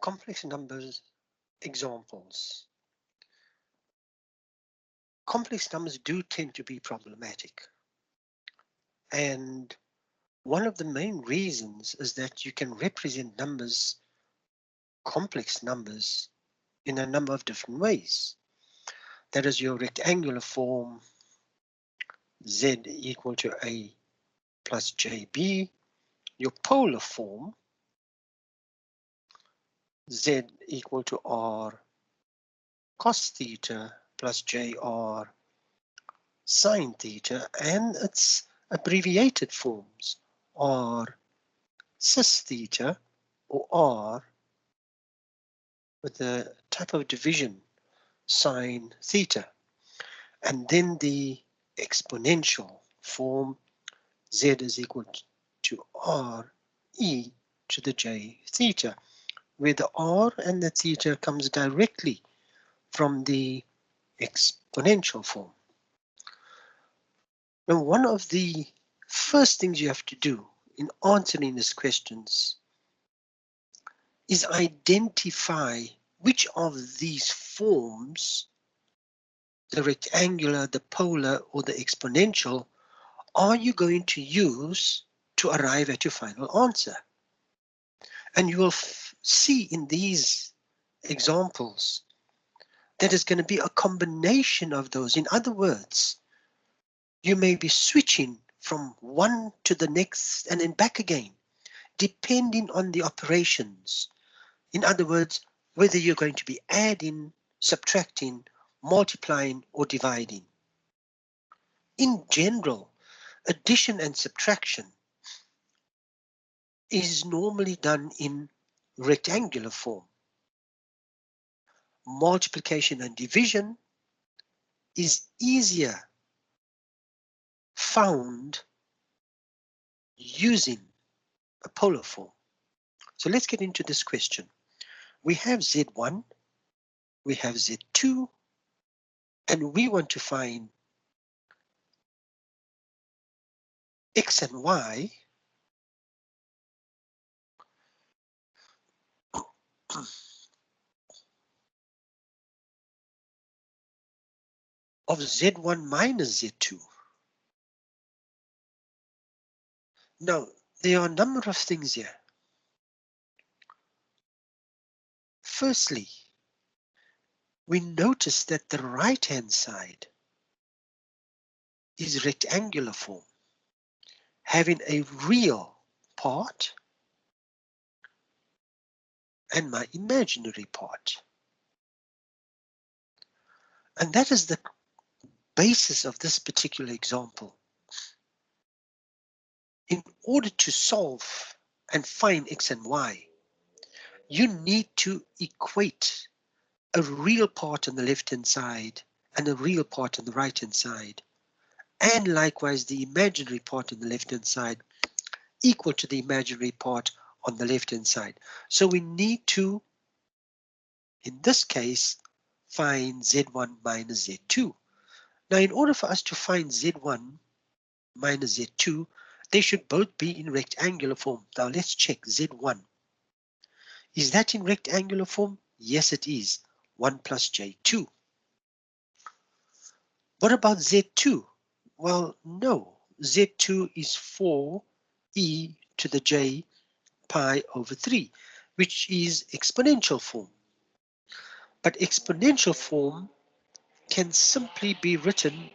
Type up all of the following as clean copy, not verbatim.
complex numbers examples. Complex numbers do tend to be problematic. And one of the main reasons is that you can represent numbers, complex numbers, in a number of different ways. That is your rectangular form, z equal to a plus jb, your polar form, z equal to r cos theta plus jr sine theta, and its abbreviated forms r cis theta or r with a type of division sine theta, and then the exponential form z is equal to r e to the j theta, where the r and the theta comes directly from the exponential form. Now, one of the first things you have to do in answering these questions is identify which of these forms, the rectangular, the polar, or the exponential, are you going to use to arrive at your final answer. And you will see in these examples that it's going to be a combination of those. In other words, you may be switching from one to the next and then back again, depending on the operations. In other words, whether you're going to be adding, subtracting, multiplying, or dividing. In general, addition and subtraction is normally done in rectangular form. Multiplication and division is easier found using a polar form. So let's get into this question. We have Z1, we have Z2, and we want to find X and Y of Z1 minus Z2. Now, there are a number of things here. Firstly, we notice that the right-hand side is rectangular form, having a real part and my imaginary part. And that is the basis of this particular example. In order to solve and find X and Y, you need to equate a real part on the left-hand side and a real part on the right-hand side, and likewise the imaginary part on the left-hand side equal to the imaginary part on the left-hand side. So we need to, in this case, find Z1 minus Z2. Now, in order for us to find Z1 minus Z2, they should both be in rectangular form. Now let's check Z1. Is that in rectangular form? Yes, it is. 1 plus J2. What about Z2? Well, no. Z2 is 4e to the j pi over 3, which is exponential form. But exponential form can simply be written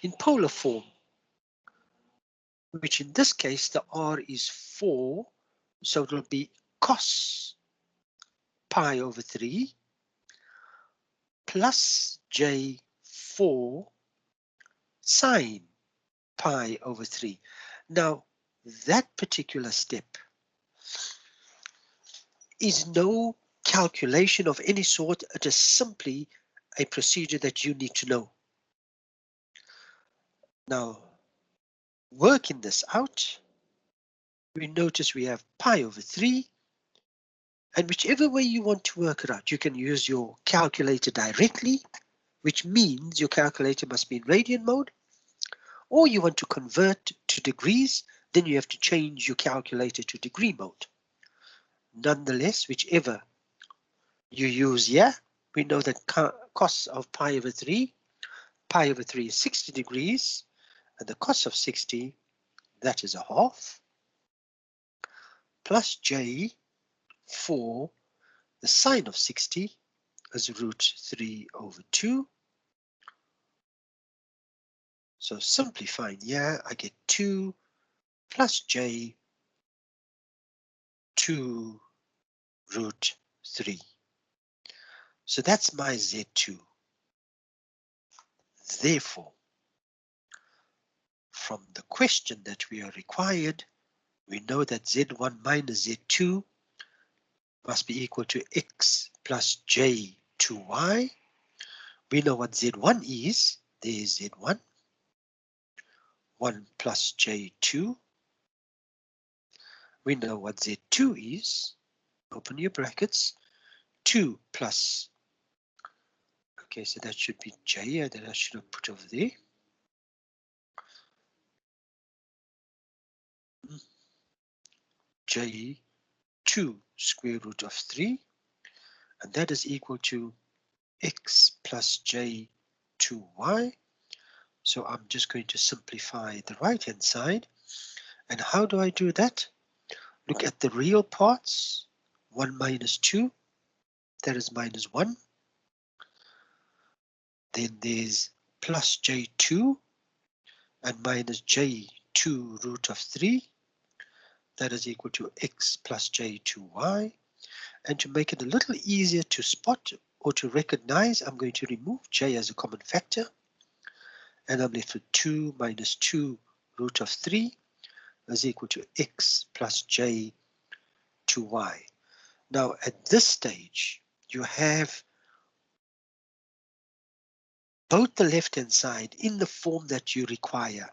in polar form, which in this case the r is 4, so it will be cos pi over 3 plus j4 sine pi over 3. Now, that particular step is no calculation of any sort. It is simply a procedure that you need to know. Now, working this out, we notice we have pi over 3, and whichever way you want to work it out, you can use your calculator directly, which means your calculator must be in radian mode, or you want to convert to degrees, then you have to change your calculator to degree mode. Nonetheless, whichever you use here, we know that cos of pi over 3 is 60 degrees, and the cos of 60, that is a half, plus j for the sine of 60 is root 3 over 2. So simplifying here, I get 2 plus j 2 root 3. So that's my Z2. Therefore, from the question that we are required, we know that Z1 minus Z2 must be equal to x plus j to y. We know what Z1 is. There's Z1. 1 plus j2. We know what Z2 is. Open your brackets. 2 plus. Okay, so that should be j that I should have put over there. J2 square root of 3. And that is equal to x plus j to y. So I'm just going to simplify the right hand side. And how do I do that? Look at the real parts. 1 minus 2, that is minus 1. Then there's plus j2 and minus j2 root of 3. That is equal to x plus j to y. And to make it a little easier to spot or to recognize, I'm going to remove j as a common factor. And I'm left with 2 minus 2 root of 3 is equal to x plus j to y. Now at this stage, you have both the left-hand side in the form that you require.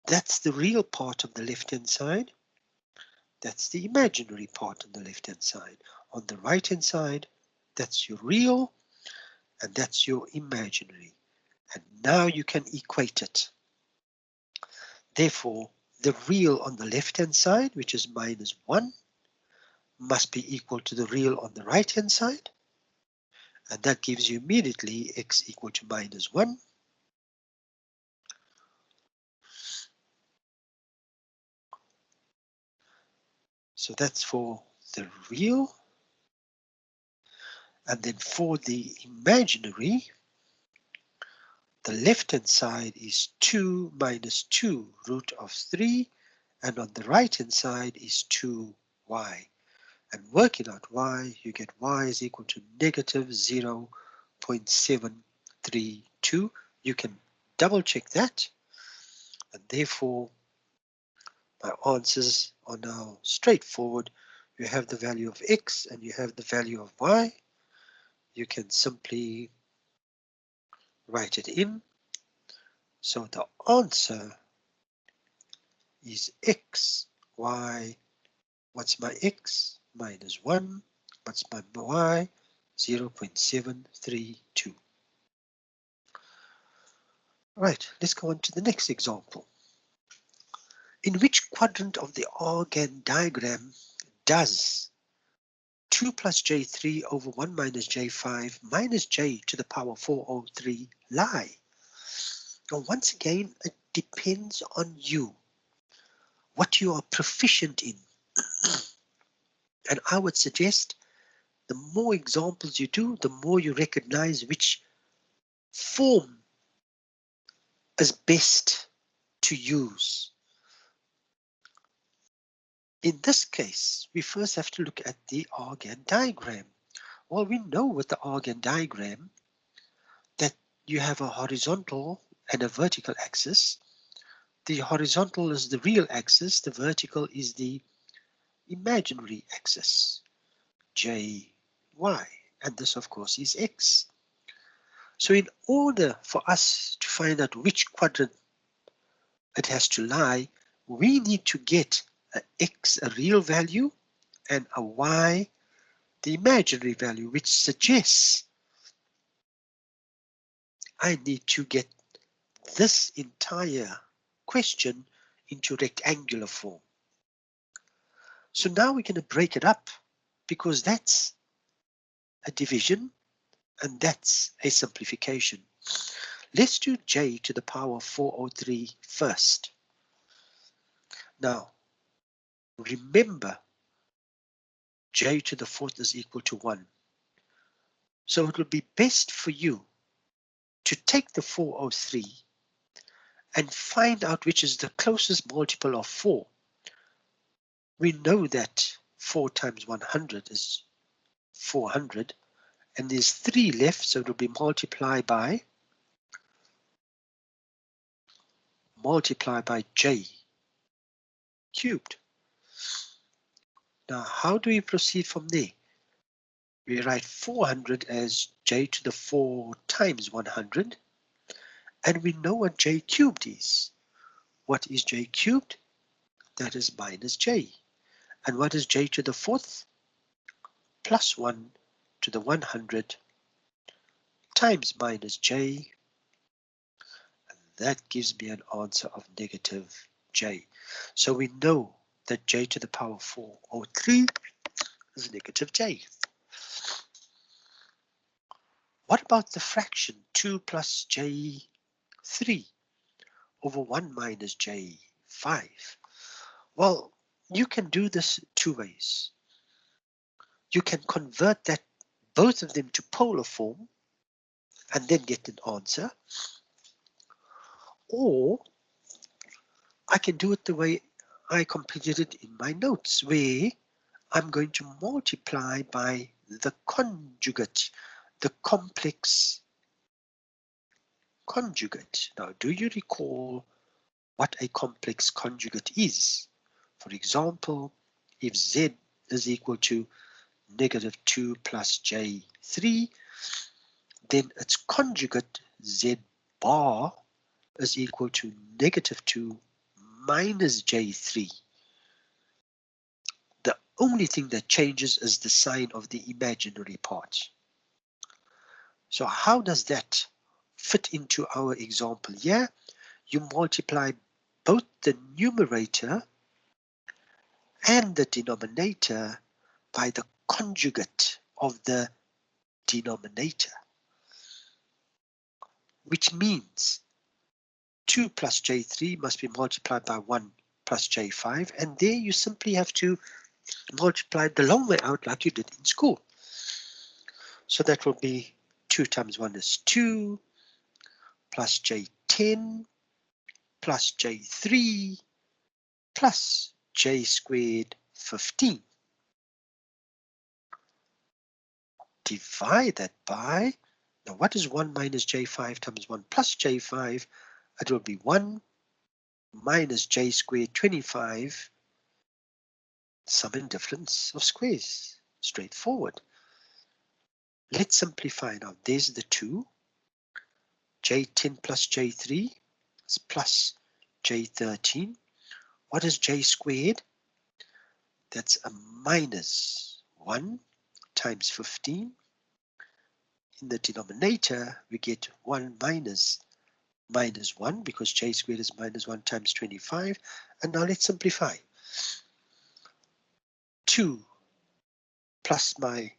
That's the real part of the left-hand side. That's the imaginary part on the left-hand side. On the right-hand side, that's your real, and that's your imaginary. And now you can equate it. Therefore, the real on the left-hand side, which is minus 1, must be equal to the real on the right-hand side. And that gives you immediately x equal to minus 1. So that's for the real. And then for the imaginary, the left-hand side is 2 minus 2 root of 3. And on the right-hand side is 2y. And working out y, you get y is equal to negative 0.732. You can double check that. And therefore, my answers are now straightforward. You have the value of x and you have the value of y. You can simply write it in. So the answer is x, y. What's my x? Minus 1. What's my y? 0.732. Right, let's go on to the next example. In which quadrant of the Argand diagram does 2 plus j3 over 1 minus j5 minus j to the power 403 lie? Now, once again, it depends on you, what you are proficient in. And I would suggest the more examples you do, the more you recognize which form is best to use. In this case, we first have to look at the Argand diagram. Well, we know with the Argand diagram that you have a horizontal and a vertical axis. The horizontal is the real axis, the vertical is the imaginary axis, j, y, and this of course is x. So in order for us to find out which quadrant it has to lie, we need to get a x, a real value, and a y, the imaginary value, which suggests I need to get this entire question into rectangular form. So now we're going to break it up because that's a division and that's a simplification. Let's do j to the power of 403 first. Now, remember, j to the fourth is equal to 1. So it will be best for you to take the 403 and find out which is the closest multiple of 4. We know that 4 times 100 is 400, and there's 3 left, so it will be multiplied by j cubed. Now, how do we proceed from there? We write 400 as j to the 4 times 100, and we know what j cubed is. What is j cubed? That is minus j. And what is j to the fourth? Plus 1 to the 100 times minus j. And that gives me an answer of negative j. So we know that j to the power 403 is negative j. What about the fraction 2 plus j3 over 1 minus j5? Well, you can do this 2 ways. You can convert that both of them to polar form and then get an answer, or I can do it the way I completed it in my notes, where I'm going to multiply by the conjugate, the complex conjugate. Now, do you recall what a complex conjugate is? For example, if z is equal to negative 2 plus j3, then its conjugate z bar is equal to negative 2 minus j3. The only thing that changes is the sign of the imaginary part. So how does that fit into our example here? You multiply both the numerator and the denominator by the conjugate of the denominator, which means 2 plus j3 must be multiplied by 1 plus j5, and there you simply have to multiply the long way out like you did in school. So that will be 2 times 1 is 2, plus j10, plus j3, plus j squared 15. Divide that by, now what is 1 minus j5 times 1 plus j5? It will be 1 minus j squared 25, sum and difference of squares. Straightforward. Let's simplify now. There's the 2. j10 plus j3 is plus j13. What is j squared? That's a minus 1 times 15. In the denominator, we get 1 minus 1 because j squared is minus 1 times 25. And now let's simplify. 2 plus my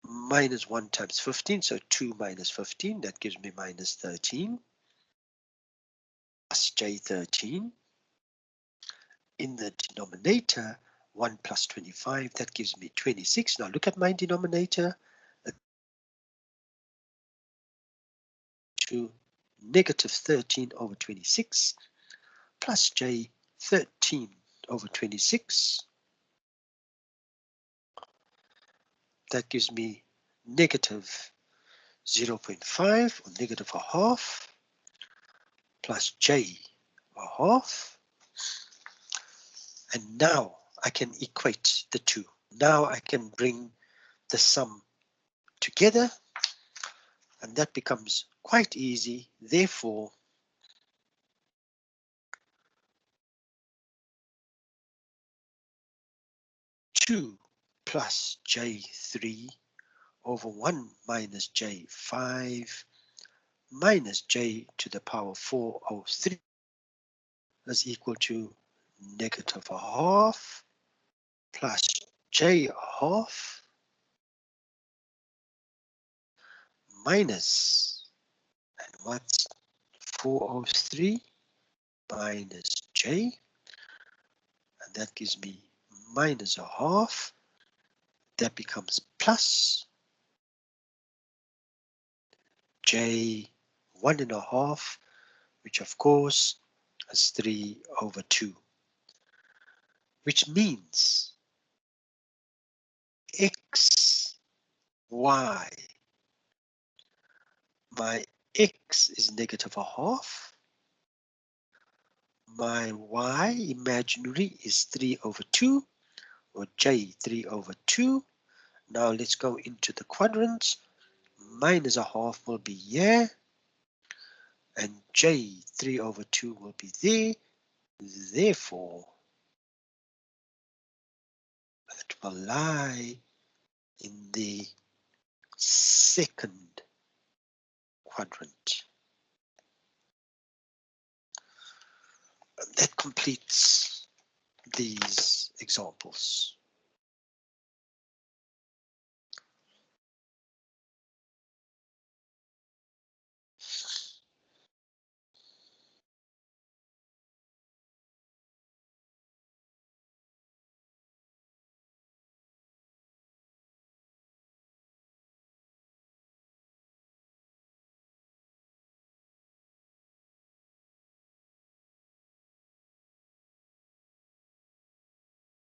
minus 1 times 15, so 2 minus 15, that gives me minus 13, plus j13. In the denominator, 1 plus 25, that gives me 26. Now look at my denominator, to negative 13 over 26, plus j13 over 26. That gives me negative 0.5 or negative a half, plus j a half. And now I can equate the two. Now I can bring the sum together, and that becomes quite easy. Therefore, two plus j3 over 1 minus j5 minus j to the power 403 is equal to negative a half plus j a half minus, and what's 403 minus j, and that gives me minus a half. That becomes plus j 1.5, which of course is 3/2, which means x, y, my x is negative a half, my y imaginary is 3/2, or j 3/2. Now let's go into the quadrants. Minus a half will be here, and j 3/2 will be there. Therefore, it will lie in the second quadrant. And that completes these examples.